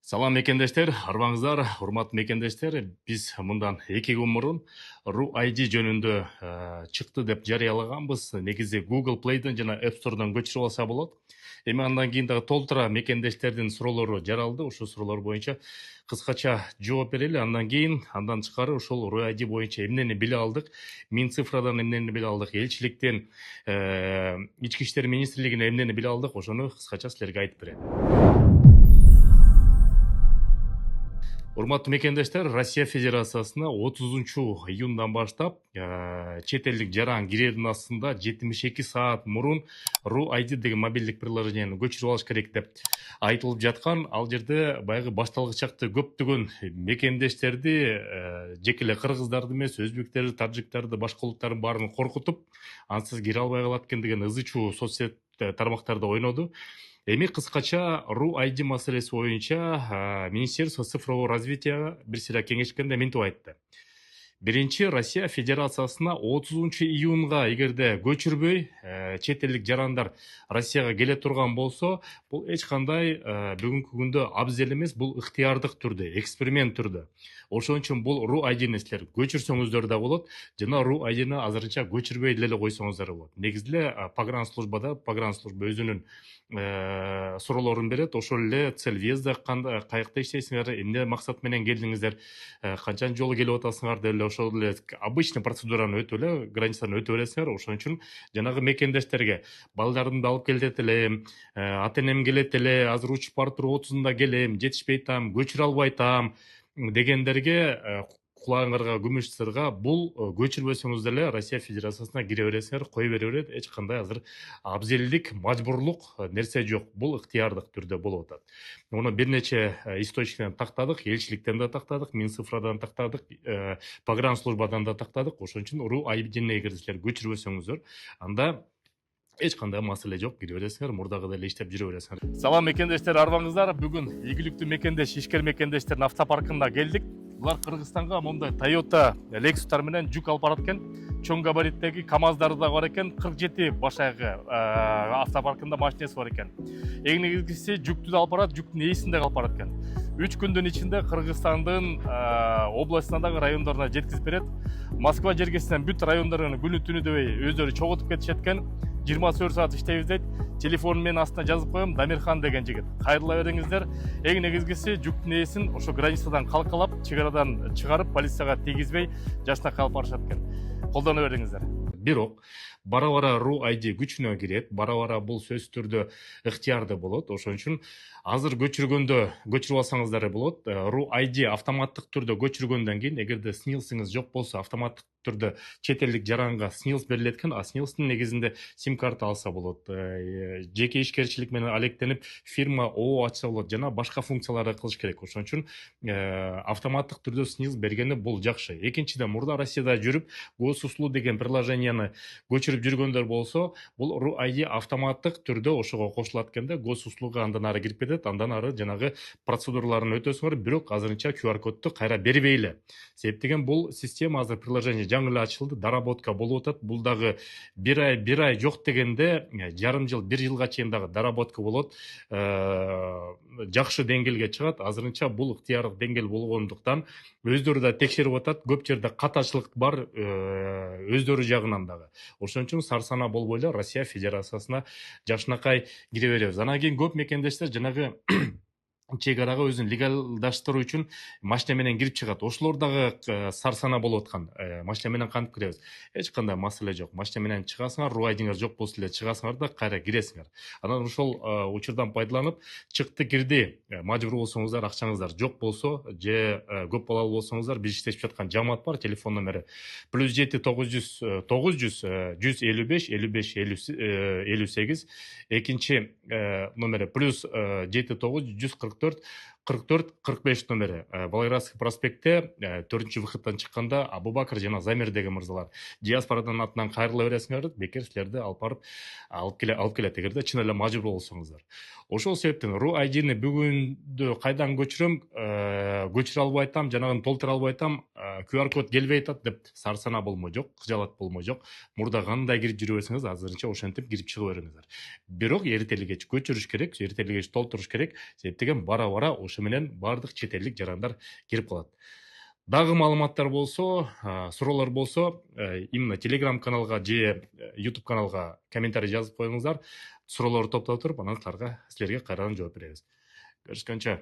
Салам мекендештер, арбаңыздар, урматтуу мекендештер. Биз мындан 2 күн мурун Ru ID жөнүндө чыкты деп жарыялаганбыз. Негизи Google Play'ден жана App Store'дан көчүрүп алса болот. Эми андан кийин дагы толтура мекендештердин суроолору жаралды. Ошол суроолор боюнча кыскача жооп берели. Андан кийин андан тышкары ошол Ru ID боюнча эмнени биле алдык, Минцифрадан эмнени биле алдык, элчиликтен, ички иштер министрлигинен эмнени биле алдык, ошону кыскача силерге айтып берем. Урматтуу мекендештер, Россия Федерациясына 30 июндан баштап чет элдик жаран кирердин астында 72 саат мурун Ru ID деген мобилдик приложениени көчүрүп алыш керек деп айтылып жаткан. Ал жерде баягы башталгычакты көптөгөн мекендештерди, жеке эле кыргыздарды эмес, өзбектерди, таджиктарды, башка улуттардын баарын коркутуп, ансыз кире албай калат экен деген ызы чуу соцсет тармактарда ойноду. Эми кыскача Ru ID маселеси боюнча Министерство цифрового развития бир сыйра кеңешкенде мынтип айтты. Биринчи, Россия Федерациясына 30 июнга эгерде көчүрбөй чет элдик жарандар Россияга келе турган болсо, бул эч кандай бүгүнкү күндө абзел эмес, бул ыктыярдык түрдө, эксперимент түрдө. Ошон үчүн бул Ru ID-ни силер көчүрсөңүздөр да болот, жана Ru ID-ни азырынча көчүрбөй деле койсоңуздар болот. Негизи погранслужба өзүнүн суроолорун берет. Ошол эле цель въезда каякта иштейсиңер, эмне максат менен келдиңиздер, канчанчы жолу келип атасыңар деп эле ошол эле обычный процедураны өтүп эле, границаны өтүп элесиңер. Ошон үчүн жанагы мекендештерге балдарымды алып келет элем, ата энем келет эле, азыр учуп барып туруп 30-унда келем, жетишпей атам, көчүрө албай атам дегендерге кулагыңарга күмүш сырга, бул көчүрбөсөңүз деле Россия Федерациясына кире бересиңер, кое бере берет. Эч кандай азыр абзелдик, мажбурлук нерсе жок. Бул ыктыярдык түрдө болуп атат. Муну бир нече источниктен тактадык, элчиликтен да тактадык, Минцифрадан тактадык, погранслужбадан да тактадык. Ошон үчүн Ru ID-ни эгер силер көчүрбөсөңүздөр, анда эч кандай маселе жок, кире бересиңер, мурдагыдай эле иштеп жүрө бересиңер. Салам мекендештер, арбаңыздар. Бүгүн ийгиликтүү мекендеш, ишкер мекендештердин автопаркында келдик. Булар Кыргызстанга мондай Toyota Lexustар менен жүк алып барат экен. Чоң габариттеги КамАЗдары да бар экен. 47 башайгы автопаркында машинеси бар экен. Эң негизгиси жүктү да алып барат, жүктүн ээсин да алып барат экен. 3 күндүн ичинде Кыргызстандын областындагы райондоруна жеткизип берет. Москва жергесинен бүт райондорун күнү түнү дебей өздөрү чогултуп кетишет экен. 24 саат иштейбиз дейт. Телефонун мен астына жазып коем, Дамирхан деген жигит. Кайрыла бериңиздер. Эң негизгиси жүктүн ээсин ошо границадан калкалап, чыгарадан чыгарып, полицияга тийгизбей жашына калып барышат экен. Колдоно бериңиздер. Бирок бара-бара Ru ID күчүнө кирет, бара-бара бул сөзсүз түрдө ыктыярды болот. Ошон үчүн азыр көчүрүп алсаңыздар болот. Ru ID автоматтык түрдө көчүргөндөн кийин, эгерде снилсиңиз жок болсо, автоматтык түрдө чет элдик жаранга снилс берилет экен. А снилстын негизинде сим-карта алса болот, жеке ишкерчилик менен алектенип фирма ООО ачса болот, жана башка функцияларды кылыш керек. Ошон үчүн автоматтык түрдө снилс бергени бул жакшы. Экинчиден, мурда Россияда жүрүп Госуслуг деген приложенияны көчүрүп жүргөндөр болсо, бул Ru ID автоматтык түрдө ошого кошулат экенде, Госуслугга андан ары кирип кетет, андан ары жанагы процедураларын өтөсүңөр, бирок азырынча QR кодду кайра бербей эле. Себеп деген бул система азыр приложение жаңы эле ачылды, доработка болуп атат. Бул дагы бир ай жок дегенде жарым жыл, бир жылга чейин дагы доработка болот. Жакшы деңгээлге чыгат. Азырынча бул ыктыярдык деңгээл болгондуктан өздөрү да текшерип атат. Көп жерде катачылык бар өздөрү жагынан дагы. Ошон үчүн сарсана болбой эле Россия Федерациясына жакшынакай кире беребиз. Анан кийин көп мекендештер жанагы чек арага өзүн легалдаштыруу үчүн машина менен кирип чыгат. Ошолор дагы сарсана болуп аткан. Машина менен кантип киребиз? Эч кандай маселе жок. Машина менен чыгасыңар, Ru ID-ңер жок болсо эле чыгасыңар да кайра киресиңер. Анан ошол учурдан пайдаланып, чыкты кирди, мажбур болсоңуздар, акчаңыздар жок болсо, же көп балалуу болсоңуздар, биз иштешип жаткан жамаат бар, телефон номери +7 900 900 155 55 58. Экинчи номери +7 900 144 45 номери. Балайровский проспектте 4-чү выходтан чыкканда Абубакыр жана Замир деген мырзалар диаспорадан атынан кайрыла бересиңер, бекер силерди алып келет эгерде чын эле мажбур болсоңуздар. Ошол себептен Ru ID-ни бүгүндө кайдан көчүрөм, көчүрө албай атам, жанагын толтура албай атам, QR код келбей атат деп сарсана болмо жок, кыжалат болмо жок. Мурда кандай кирип жүрө берсеңиз азырынча ошентип кирип чыга бериңиздер. Бирок эртели кеч көчүрүш керек, эртели кеч толтуруш керек. Себеп деген бара бара ошо менен баардык чет элдик жарандар кирип калат. Дагы маалыматтар болсо, суроолор болсо, именно Telegram каналга же YouTube каналга комментарий жазып коюңуздар. Суроолорду топтоп туруп, анан силерге кайрадан жооп беребиз. Görüşкөнчө.